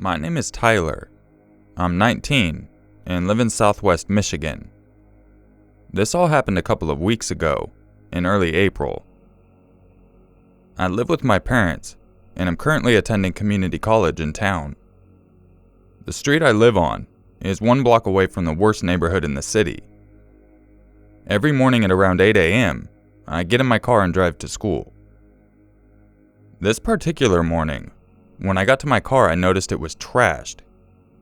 My name is Tyler. I'm 19 and live in Southwest Michigan. This all happened a couple of weeks ago, in early April. I live with my parents, and I'm currently attending community college in town. The street I live on is 1 block away from the worst neighborhood in the city. Every morning at around 8 a.m., I get in my car and drive to school. This particular morning, when I got to my car, I noticed it was trashed.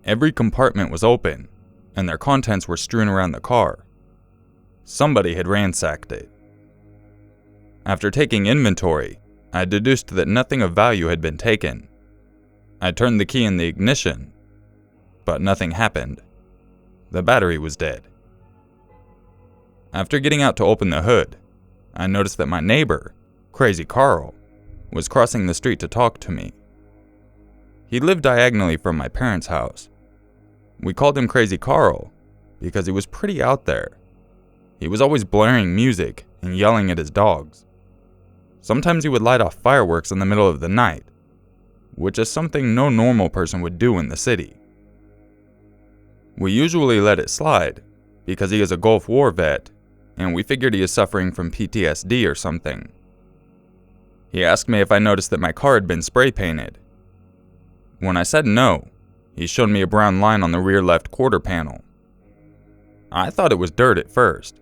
Every compartment was open, and their contents were strewn around the car. Somebody had ransacked it. After taking inventory, I deduced that nothing of value had been taken. I turned the key in the ignition, but nothing happened. The battery was dead. After getting out to open the hood, I noticed that my neighbor, Crazy Carl, was crossing the street to talk to me. He lived diagonally from my parents' house. We called him Crazy Carl because he was pretty out there. He was always blaring music and yelling at his dogs. Sometimes he would light off fireworks in the middle of the night, which is something no normal person would do in the city. We usually let it slide because he is a Gulf War vet, and we figured he is suffering from PTSD or something. He asked me if I noticed that my car had been spray painted. When I said no, he showed me a brown line on the rear left quarter panel. I thought it was dirt at first,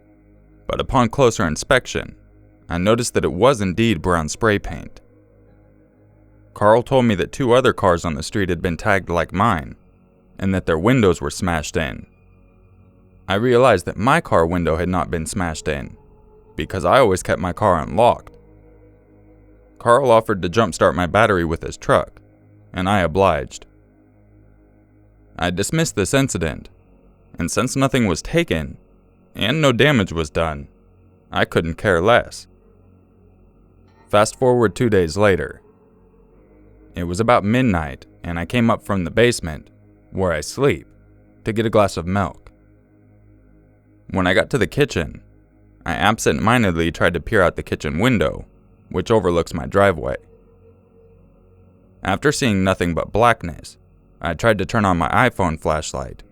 but upon closer inspection, I noticed that it was indeed brown spray paint. Carl told me that 2 other cars on the street had been tagged like mine, and that their windows were smashed in. I realized that my car window had not been smashed in, because I always kept my car unlocked. Carl offered to jumpstart my battery with his truck, and I obliged. I dismissed this incident, and since nothing was taken, and no damage was done, I couldn't care less. Fast forward 2 days later. It was about midnight, and I came up from the basement, where I sleep, to get a glass of milk. When I got to the kitchen, I absent-mindedly tried to peer out the kitchen window, which overlooks my driveway. After seeing nothing but blackness, I tried to turn on my iPhone flashlight,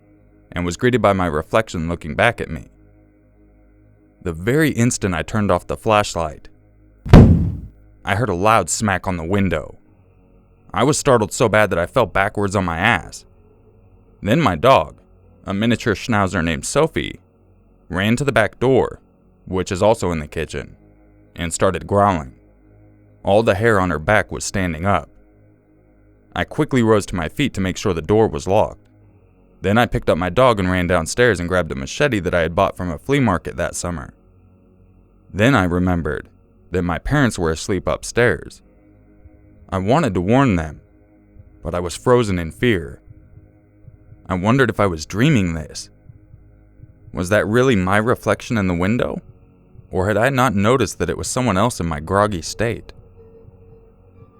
and was greeted by my reflection looking back at me. The very instant I turned off the flashlight, I heard a loud smack on the window. I was startled so bad that I fell backwards on my ass. Then my dog, a miniature schnauzer named Sophie, ran to the back door, which is also in the kitchen, and started growling. All the hair on her back was standing up. I quickly rose to my feet to make sure the door was locked. Then I picked up my dog and ran downstairs and grabbed a machete that I had bought from a flea market that summer. Then I remembered that my parents were asleep upstairs. I wanted to warn them, but I was frozen in fear. I wondered if I was dreaming this. Was that really my reflection in the window? Or had I not noticed that it was someone else in my groggy state?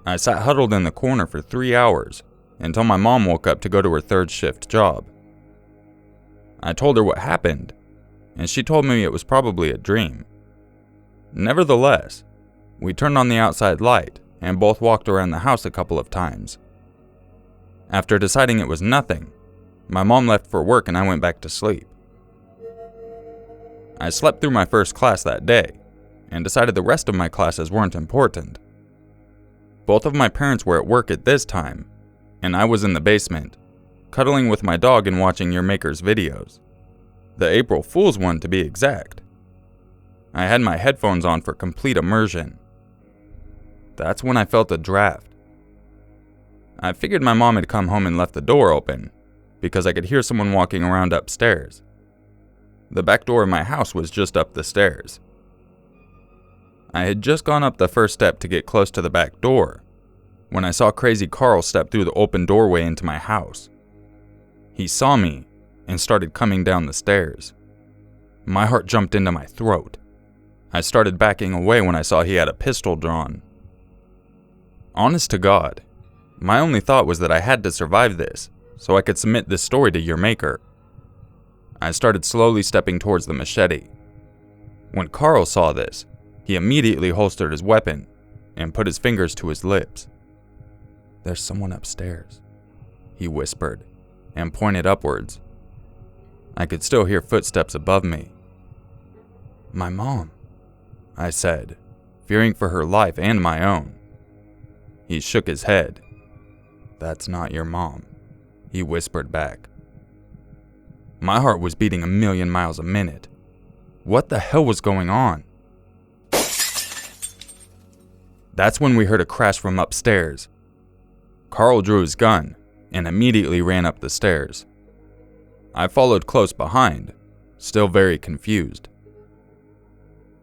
I sat huddled in the corner for 3 hours until my mom woke up to go to her 3rd shift job. I told her what happened, and she told me it was probably a dream. Nevertheless, we turned on the outside light and both walked around the house a couple of times. After deciding it was nothing, my mom left for work and I went back to sleep. I slept through my first class that day, and decided the rest of my classes weren't important. Both of my parents were at work at this time, and I was in the basement, cuddling with my dog and watching Urmaker's videos. The April Fool's one, to be exact. I had my headphones on for complete immersion. That's when I felt a draft. I figured my mom had come home and left the door open, because I could hear someone walking around upstairs. The back door of my house was just up the stairs. I had just gone up the first step to get close to the back door, when I saw Crazy Carl step through the open doorway into my house. He saw me and started coming down the stairs. My heart jumped into my throat. I started backing away when I saw he had a pistol drawn. Honest to God, my only thought was that I had to survive this, so I could submit this story to Urmaker. I started slowly stepping towards the machete. When Carl saw this, he immediately holstered his weapon and put his fingers to his lips. "There's someone upstairs," he whispered, and pointed upwards. I could still hear footsteps above me. My mom, I said, fearing for her life and my own. He shook his head. That's not your mom, he whispered back. My heart was beating 1,000,000 miles a minute. What the hell was going on? That's when we heard a crash from upstairs. Carl drew his gun and immediately ran up the stairs. I followed close behind, still very confused.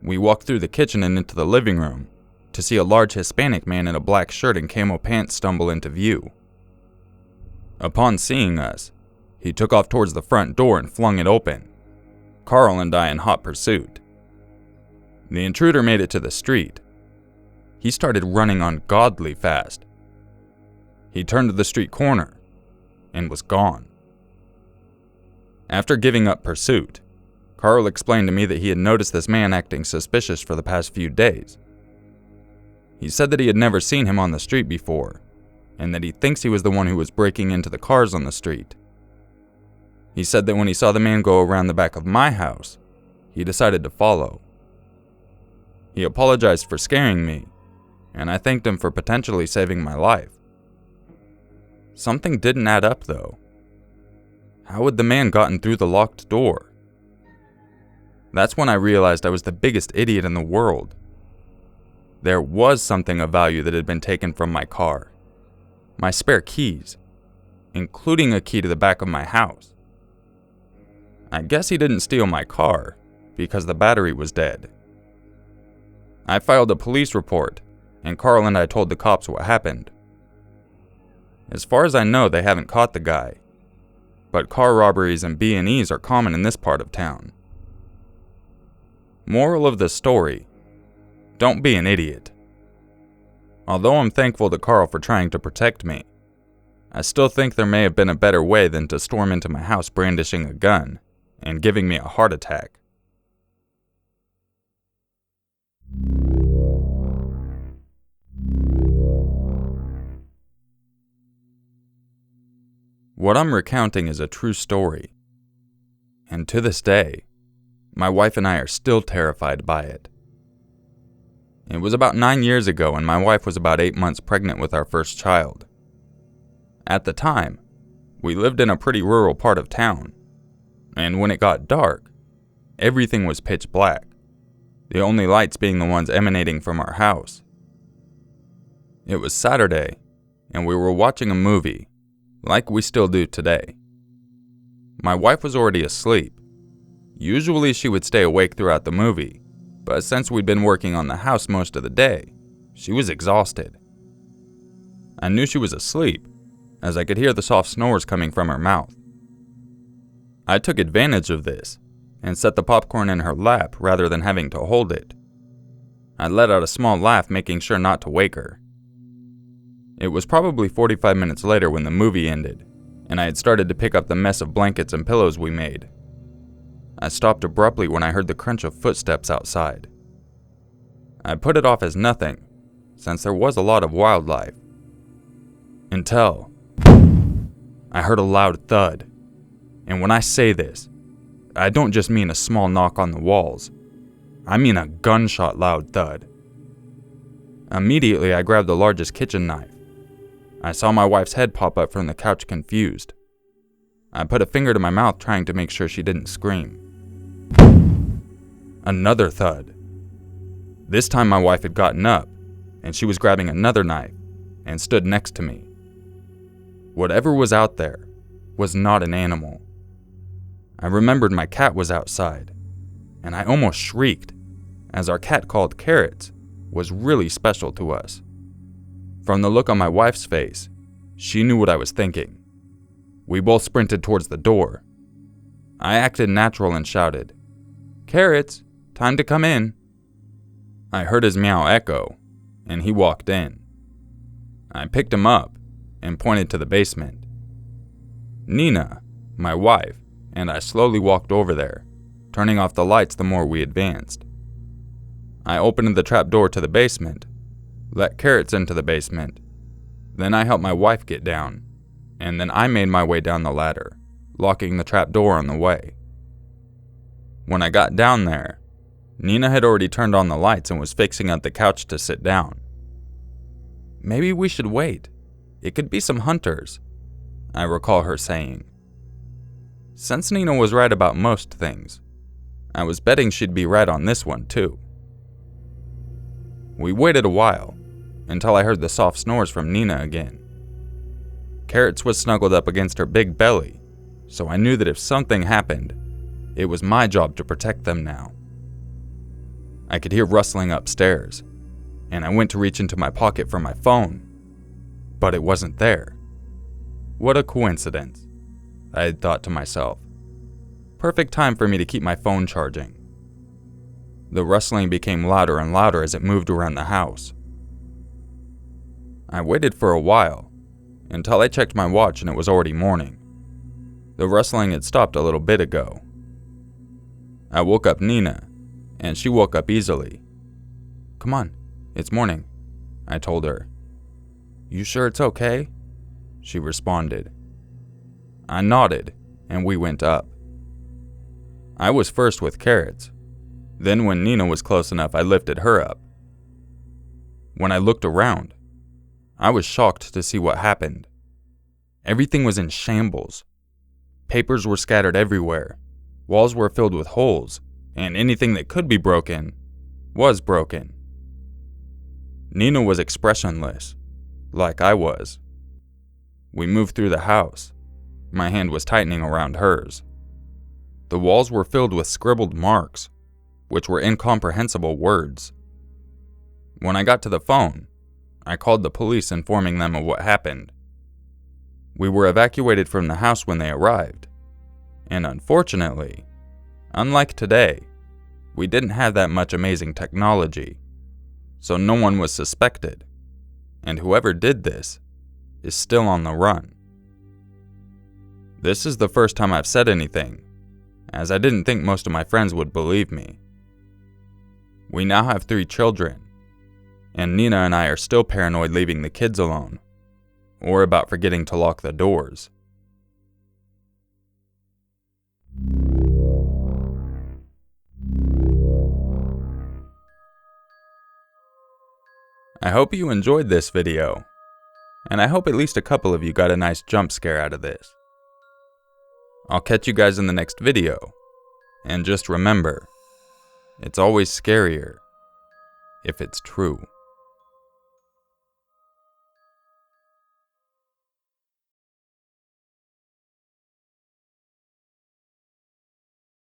We walked through the kitchen and into the living room to see a large Hispanic man in a black shirt and camo pants stumble into view. Upon seeing us, he took off towards the front door and flung it open, Carl and I in hot pursuit. The intruder made it to the street. He started running ungodly fast. He turned to the street corner and was gone. After giving up pursuit, Carl explained to me that he had noticed this man acting suspicious for the past few days. He said that he had never seen him on the street before, and that he thinks he was the one who was breaking into the cars on the street. He said that when he saw the man go around the back of my house, he decided to follow. He apologized for scaring me, and I thanked him for potentially saving my life. Something didn't add up, though. How had the man gotten through the locked door? That's when I realized I was the biggest idiot in the world. There was something of value that had been taken from my car. My spare keys, including a key to the back of my house. I guess he didn't steal my car, because the battery was dead. I filed a police report, and Carl and I told the cops what happened. As far as I know, they haven't caught the guy, but car robberies and B&Es are common in this part of town. Moral of the story: don't be an idiot. Although I'm thankful to Carl for trying to protect me, I still think there may have been a better way than to storm into my house brandishing a gun and giving me a heart attack. What I'm recounting is a true story, and to this day, my wife and I are still terrified by it. It was about 9 years ago, and my wife was about 8 months pregnant with our first child. At the time, we lived in a pretty rural part of town, and when it got dark, everything was pitch black, the only lights being the ones emanating from our house. It was Saturday, and we were watching a movie, like we still do today. My wife was already asleep. Usually she would stay awake throughout the movie, but since we'd been working on the house most of the day, she was exhausted. I knew she was asleep, as I could hear the soft snores coming from her mouth. I took advantage of this, and set the popcorn in her lap rather than having to hold it. I let out a small laugh, making sure not to wake her. It was probably 45 minutes later when the movie ended, and I had started to pick up the mess of blankets and pillows we made. I stopped abruptly when I heard the crunch of footsteps outside. I put it off as nothing, since there was a lot of wildlife. Until I heard a loud thud. And when I say this, I don't just mean a small knock on the walls. I mean a gunshot loud thud. Immediately, I grabbed the largest kitchen knife. I saw my wife's head pop up from the couch, confused. I put a finger to my mouth, trying to make sure she didn't scream. Another thud. This time my wife had gotten up, and she was grabbing another knife, and stood next to me. Whatever was out there was not an animal. I remembered my cat was outside, and I almost shrieked, as our cat, called Carrots, was really special to us. From the look on my wife's face, she knew what I was thinking. We both sprinted towards the door. I acted natural and shouted, "Carrots, time to come in." I heard his meow echo, and he walked in. I picked him up and pointed to the basement. Nina, my wife, and I slowly walked over there, turning off the lights the more we advanced. I opened the trap door to the basement, let Carrots into the basement, then I helped my wife get down, and then I made my way down the ladder, locking the trap door on the way. When I got down there, Nina had already turned on the lights and was fixing up the couch to sit down. "Maybe we should wait. It could be some hunters," I recall her saying. Since Nina was right about most things, I was betting she'd be right on this one too. We waited a while, until I heard the soft snores from Nina again. Carrots was snuggled up against her big belly, so I knew that if something happened, it was my job to protect them now. I could hear rustling upstairs, and I went to reach into my pocket for my phone, but it wasn't there. What a coincidence, I had thought to myself. Perfect time for me to keep my phone charging. The rustling became louder and louder as it moved around the house. I waited for a while, until I checked my watch and it was already morning. The rustling had stopped a little bit ago. I woke up Nina, and she woke up easily. "Come on, it's morning," I told her. "You sure it's okay?" she responded. I nodded, and we went up. I was first with Carrots. Then when Nina was close enough, I lifted her up. When I looked around, I was shocked to see what happened. Everything was in shambles. Papers were scattered everywhere, walls were filled with holes, and anything that could be broken was broken. Nina was expressionless, like I was. We moved through the house. My hand was tightening around hers. The walls were filled with scribbled marks, which were incomprehensible words. When I got to the phone, I called the police informing them of what happened. We were evacuated from the house when they arrived, and unfortunately, unlike today, we didn't have that much amazing technology, so no one was suspected, and whoever did this is still on the run. This is the first time I've said anything, as I didn't think most of my friends would believe me. We now have 3 children, and Nina and I are still paranoid leaving the kids alone, or about forgetting to lock the doors. I hope you enjoyed this video, and I hope at least a couple of you got a nice jump scare out of this. I'll catch you guys in the next video, and just remember, it's always scarier if it's true.